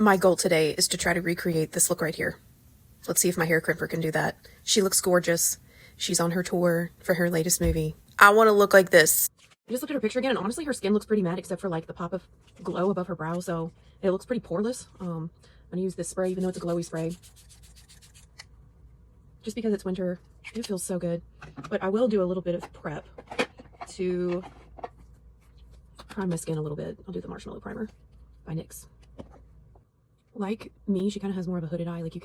My goal today is to try to recreate this look right here. Let's see if my hair crimper can do that. She looks gorgeous. She's on her tour for her latest movie. I want to look like this. I just looked at her picture again, and honestly, her skin looks pretty matte except for like the pop of glow above her brow, so it looks pretty poreless. I'm gonna use this spray, even though it's a glowy spray. Just because it's winter, it feels so good. But I will do a little bit of prep to prime my skin a little bit. I'll do the Marshmallow Primer by NYX. Like me, she kind of has more of a hooded eye. Like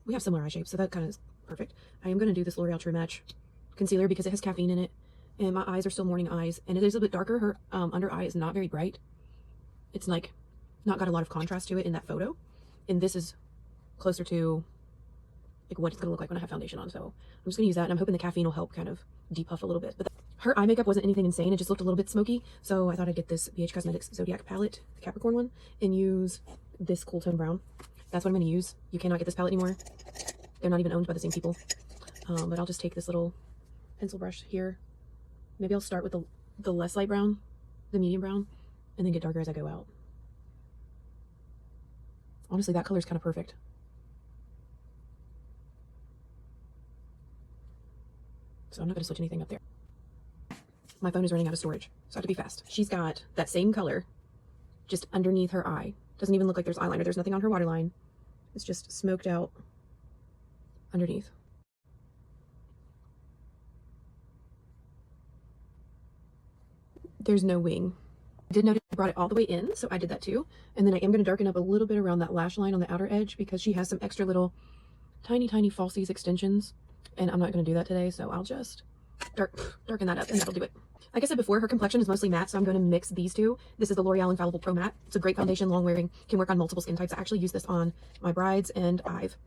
we have similar eye shapes, so that kind of is perfect. I am going to do this L'Oreal True Match concealer because it has caffeine in it, and my eyes are still morning eyes, and it is a bit darker. Her under eye is not very bright. It's like not got a lot of contrast to it in that photo, and this is closer to like what it's going to look like when I have foundation on. So I'm just going to use that, and I'm hoping the caffeine will help kind of depuff a little bit. But her eye makeup wasn't anything insane. It just looked a little bit smoky, so I thought I'd get this BH Cosmetics Zodiac palette, the Capricorn one, and use this cool tone brown. That's what I'm going to use. You cannot get this palette anymore. They're not even owned by the same people. But I'll just take this little pencil brush here. Maybe I'll start with the less light brown, the medium brown, and then get darker as I go out. Honestly, that color is kind of perfect. So I'm not going to switch anything up there. My phone is running out of storage, so I have to be fast. She's got that same color just underneath her eye. Doesn't even look like there's eyeliner. There's nothing on her waterline. It's just smoked out underneath. There's no wing. I did notice I brought it all the way in, so I did that too. And then I am going to darken up a little bit around that lash line on the outer edge because she has some extra little tiny falsies extensions. And I'm not going to do that today, so I'll just darken that up, and that'll do it. Like I said before, her complexion is mostly matte, so I'm going to mix these two. This is the L'Oreal Infallible Pro Matte. It's a great foundation, long wearing, can work on multiple skin types. I actually use this on my brides, and I've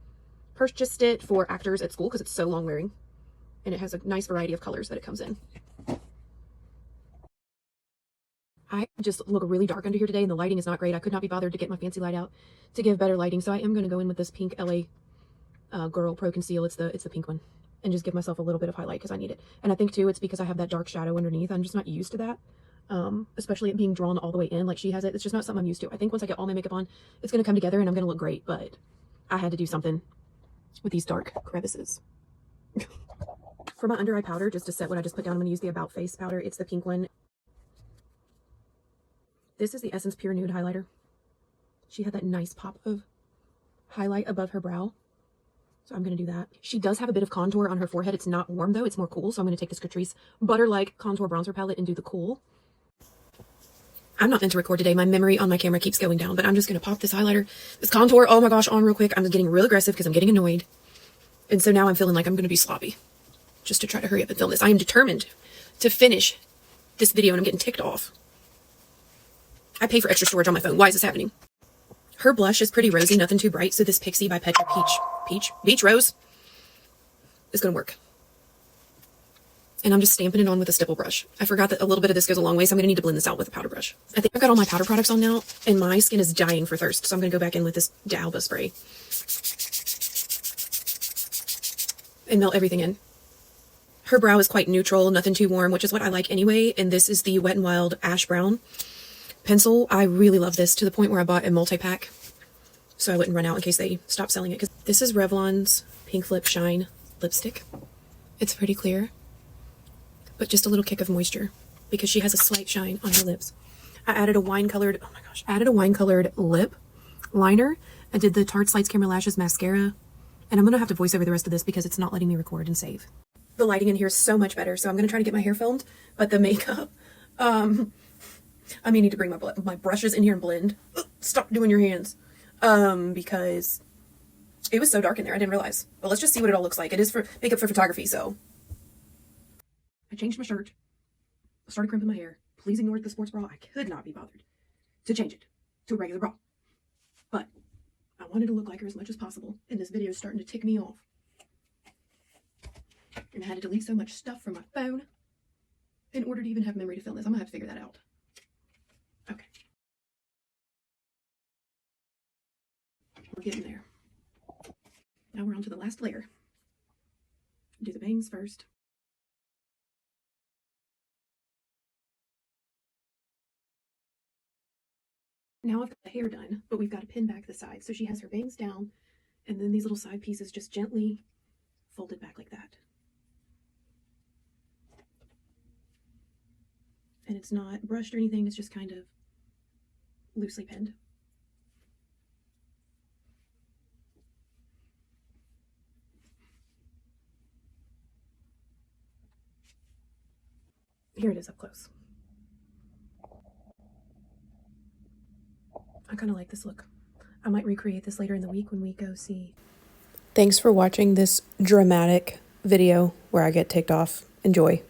purchased it for actors at school because it's so long wearing, and it has a nice variety of colors that it comes in. I just look really dark under here today, and the lighting is not great. I could not be bothered to get my fancy light out to give better lighting, so I am going to go in with this pink LA Girl Pro Conceal. It's the pink one. And just give myself a little bit of highlight because I need it. And I think too, it's because I have that dark shadow underneath. I'm just not used to that. Especially it being drawn all the way in like she has it. It's just not something I'm used to. I think once I get all my makeup on, it's going to come together and I'm going to look great. But I had to do something with these dark crevices. For my under eye powder, just to set what I just put down, I'm going to use the About Face powder. It's the pink one. This is the Essence Pure Nude highlighter. She had that nice pop of highlight above her brow. So I'm going to do that. She does have a bit of contour on her forehead. It's not warm though. It's more cool. So I'm going to take this Catrice Butter-like contour bronzer palette and do the cool. I'm not meant to record today. My memory on my camera keeps going down, but I'm just going to pop this highlighter, this contour, oh my gosh, on real quick. I'm getting real aggressive because I'm getting annoyed. And so now I'm feeling like I'm going to be sloppy just to try to hurry up and film this. I am determined to finish this video and I'm getting ticked off. I pay for extra storage on my phone. Why is this happening? Her blush is pretty rosy, nothing too bright, so this Pixie by Petra Peach Rose is going to work. And I'm just stamping it on with a stipple brush. I forgot that a little bit of this goes a long way, so I'm going to need to blend this out with a powder brush. I think I've got all my powder products on now, and my skin is dying for thirst, so I'm going to go back in with this D'Alba spray and melt everything in. Her brow is quite neutral, nothing too warm, which is what I like anyway, and this is the Wet n Wild Ash Brown pencil. I really love this to the point where I bought a multi-pack so I wouldn't run out in case they stop selling it. Because this is Revlon's Pink Flip Shine lipstick. It's pretty clear, but just a little kick of moisture because she has a slight shine on her lips. I added a wine-colored, oh my gosh, I added a wine-colored lip liner. I did the Tarte Lights Camera Lashes mascara, and I'm going to have to voice over the rest of this because it's not letting me record and save. The lighting in here is so much better, so I'm going to try to get my hair filmed, but the makeup, I may need to bring my brushes in here and blend. Stop doing your hands. Because it was so dark in there, I didn't realize. But let's just see what it all looks like. It is for makeup for photography, so. I changed my shirt. I started crimping my hair. Please ignore the sports bra. I could not be bothered to change it to a regular bra. But I wanted to look like her as much as possible, and this video is starting to tick me off. And I had to delete so much stuff from my phone in order to even have memory to film this. I'm gonna have to figure that out. Okay. We're getting there. Now we're on to the last layer. Do the bangs first. Now I've got the hair done, but we've got to pin back the sides. So she has her bangs down, and then these little side pieces just gently folded back like that. And it's not brushed or anything, it's just kind of loosely pinned. Here it is up close. I kind of like this look. I might recreate this later in the week when we go see. Thanks for watching this dramatic video where I get ticked off. Enjoy.